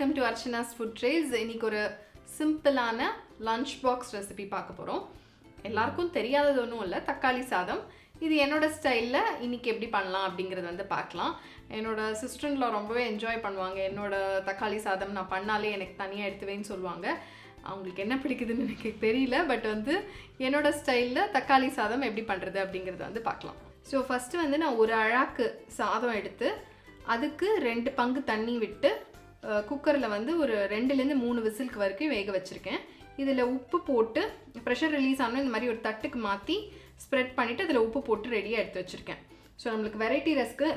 welcome to Archana's Food Trails. இன்னைக்கு ஒரு சிம்பிளான லஞ்ச் பாக்ஸ் ரெசிபி பார்க்க போறோம். எல்லாருக்கும் தெரியாதது ஒன்றும் இல்லை, தக்காளி சாதம். இது என்னோட ஸ்டைலில் இன்னைக்கு எப்படி பண்ணலாம் அப்படிங்கிறது வந்து பார்க்கலாம். என்னோட சிஸ்டர்ல ரொம்பவே என்ஜாய் பண்ணுவாங்க. என்னோட தக்காளி சாதம் நான் பண்ணாலே எனக்கு தனியாக எடுத்துவேன்னு சொல்லுவாங்க. அவங்களுக்கு என்ன பிடிக்குதுன்னு எனக்கு தெரியல, பட் வந்து என்னோட ஸ்டைலில் தக்காளி சாதம் எப்படி பண்ணுறது அப்படிங்கிறத வந்து பார்க்கலாம். ஸோ ஃபஸ்ட்டு வந்து நான் ஒரு அழாக்கு சாதம் எடுத்து அதுக்கு 2 பங்கு தண்ணி விட்டு குக்கரில் வந்து ஒரு 2-3 விசிலுக்கு வரைக்கும் வேக வச்சுருக்கேன். இதில் உப்பு போட்டு ப்ரெஷர் ரிலீஸ் ஆனால் இந்த மாதிரி ஒரு தட்டுக்கு மாற்றி ஸ்ப்ரெட் பண்ணிவிட்டு அதில் உப்பு போட்டு ரெடியாக எடுத்து வச்சுருக்கேன். ஸோ நம்மளுக்கு வெரைட்டி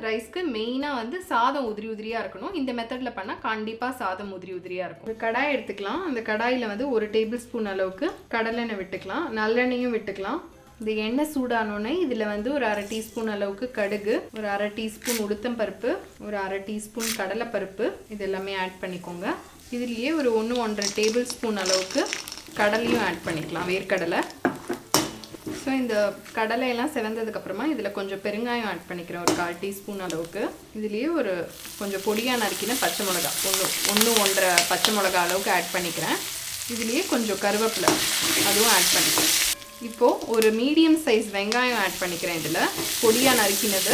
ரைஸ்க்கு மெயினாக வந்து சாதம் உதிரி உதிரியாக இருக்கணும். இந்த மெத்தடில் பண்ணால் கண்டிப்பாக சாதம் உதிரி உதிரியாக இருக்கும். ஒரு கடாய் எடுத்துக்கலாம். அந்த கடாயில் வந்து 1 டேபிள் ஸ்பூன் அளவுக்கு கடலெண்ணெய் விட்டுக்கலாம், நல்லெண்ணெயும் விட்டுக்கலாம். இந்த எண்ணெய் சூடானோன்னே இதில் வந்து ஒரு 1/2 டீஸ்பூன் அளவுக்கு கடுகு, ஒரு 1/2 டீஸ்பூன் உளுத்தம்பருப்பு, ஒரு 1/2 டீஸ்பூன் கடலைப்பருப்பு இது எல்லாமே ஆட் பண்ணிக்கோங்க. இதுலேயே ஒரு 1-1.5 டேபிள் ஸ்பூன் அளவுக்கு கடலையும் ஆட் பண்ணிக்கலாம், வேர்க்கடலை. ஸோ இந்த கடலையெல்லாம் செவந்ததுக்கப்புறமா இதில் கொஞ்சம் பெருங்காயம் ஆட் பண்ணிக்கிறேன், ஒரு 1/4 டீஸ்பூன் அளவுக்கு. இதுலேயே ஒரு கொஞ்சம் பொடியாக நறுக்கின பச்சை மிளகா, 1-1.5 பச்சை மிளகா அளவுக்கு ஆட் பண்ணிக்கிறேன். இதுலேயே கொஞ்சம் கருவேப்பிலை அதுவும் ஆட் பண்ணிக்கிறேன். இப்போது ஒரு மீடியம் சைஸ் வெங்காயம் ஆட் பண்ணிக்கிறேன். இதில் பொடியாக நறுக்கினது.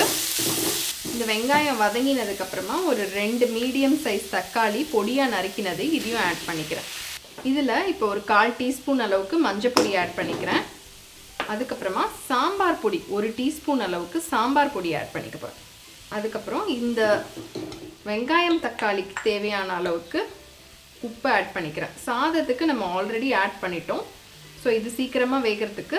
இந்த வெங்காயம் வதங்கினதுக்கப்புறமா ஒரு 2 மீடியம் சைஸ் தக்காளி பொடியாக நறுக்கினது இதையும் ஆட் பண்ணிக்கிறேன். இதில் இப்போ ஒரு 1/4 டீஸ்பூன் அளவுக்கு மஞ்சள் பொடி ஆட் பண்ணிக்கிறேன். அதுக்கப்புறமா சாம்பார் பொடி 1 டீஸ்பூன் அளவுக்கு சாம்பார் பொடி ஆட் பண்ணிக்க போகிறேன். அதுக்கப்புறம் இந்த வெங்காயம் தக்காளிக்கு தேவையான அளவுக்கு உப்பு ஆட் பண்ணிக்கிறேன். சாதத்துக்கு நம்ம ஆல்ரெடி ஆட் பண்ணிட்டோம். ஸோ இது சீக்கிரமாக வேகிறதுக்கு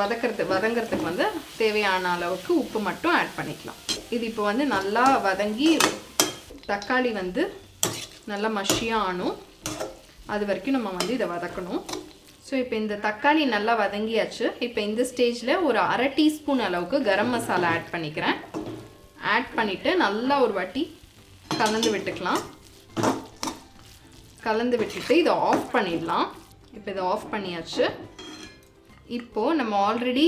வதங்கிறதுக்கு வந்து தேவையான அளவுக்கு உப்பு மட்டும் ஆட் பண்ணிக்கலாம். இது இப்போ வந்து நல்லா வதங்கி தக்காளி வந்து நல்லா மஷியாக ஆனும், அது வரைக்கும் நம்ம வந்து இதை வதக்கணும். ஸோ இப்போ இந்த தக்காளி நல்லா வதங்கியாச்சு. இப்போ இந்த ஸ்டேஜில் ஒரு 1/2 டீஸ்பூன் அளவுக்கு கரம் மசாலா ஆட் பண்ணிக்கிறேன். ஆட் பண்ணிவிட்டு நல்லா ஒரு வாட்டி கலந்து விட்டுக்கலாம். கலந்து விட்டுட்டு இதை ஆஃப் பண்ணிடலாம். இப்போ இதை ஆஃப் பண்ணியாச்சு. இப்போது நம்ம ஆல்ரெடி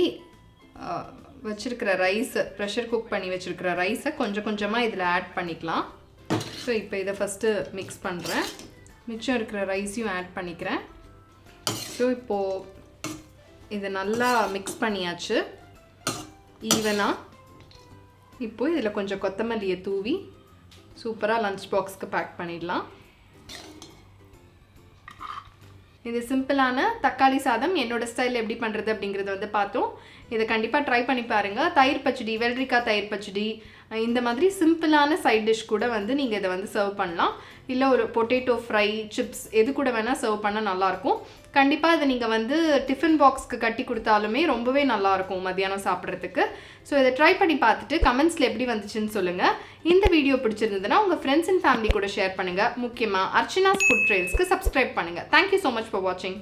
வச்சுருக்கிற ரைஸை, ப்ரெஷர் குக் பண்ணி வச்சுருக்கிற ரைஸை கொஞ்சம் கொஞ்சமாக இதில் ஆட் பண்ணிக்கலாம். ஸோ இப்போ இதை ஃபஸ்ட்டு மிக்ஸ் பண்ணுறேன். மிச்சம் இருக்கிற ரைஸையும் ஆட் பண்ணிக்கிறேன். ஸோ இப்போது இதை நல்லா மிக்ஸ் பண்ணியாச்சு ஈவனாக. இப்போது இதில் கொஞ்சம் கொத்தமல்லியை தூவி சூப்பராக லஞ்ச் பாக்ஸ்க்கு பேக் பண்ணிடலாம். இது சிம்பிளான தக்காளி சாதம் என்னோட ஸ்டைலில் எப்படி பண்ணுறது அப்படிங்கிறத வந்து பார்த்தோம். இதை கண்டிப்பாக ட்ரை பண்ணி பாருங்கள். தயிர் பச்சடி, வெள்ளரிக்காய் தயிர் பச்சடி, இந்த மாதிரி சிம்பிளான சைட் டிஷ் கூட வந்து நீங்கள் இதை வந்து சர்வ் பண்ணலாம். இல்லை ஒரு பொட்டேட்டோ ஃப்ரை, சிப்ஸ் எது கூட வேணால் சர்வ் பண்ணால் நல்லாயிருக்கும். கண்டிப்பாக இதை நீங்கள் வந்து டிஃபன் பாக்ஸ்க்கு கட்டி கொடுத்தாலுமே ரொம்பவே நல்லாயிருக்கும் மத்தியானம் சாப்பிட்றதுக்கு. ஸோ இதை ட்ரை பண்ணி பார்த்துட்டு கமெண்ட்ஸில் எப்படி வந்துச்சுன்னு சொல்லுங்கள். இந்த வீடியோ பிடிச்சிருந்ததுன்னா உங்கள் ஃப்ரெண்ட்ஸ் அண்ட் ஃபேமிலி கூட ஷேர் பண்ணுங்கள். முக்கியமாக அர்ச்சனாஸ் ஃபுட் ட்ரெயில்ஸ்க்கு சப்ஸ்கிரைப் பண்ணுங்கள். தேங்க்யூ ஸோ மச் ஃபார் வாட்சிங்.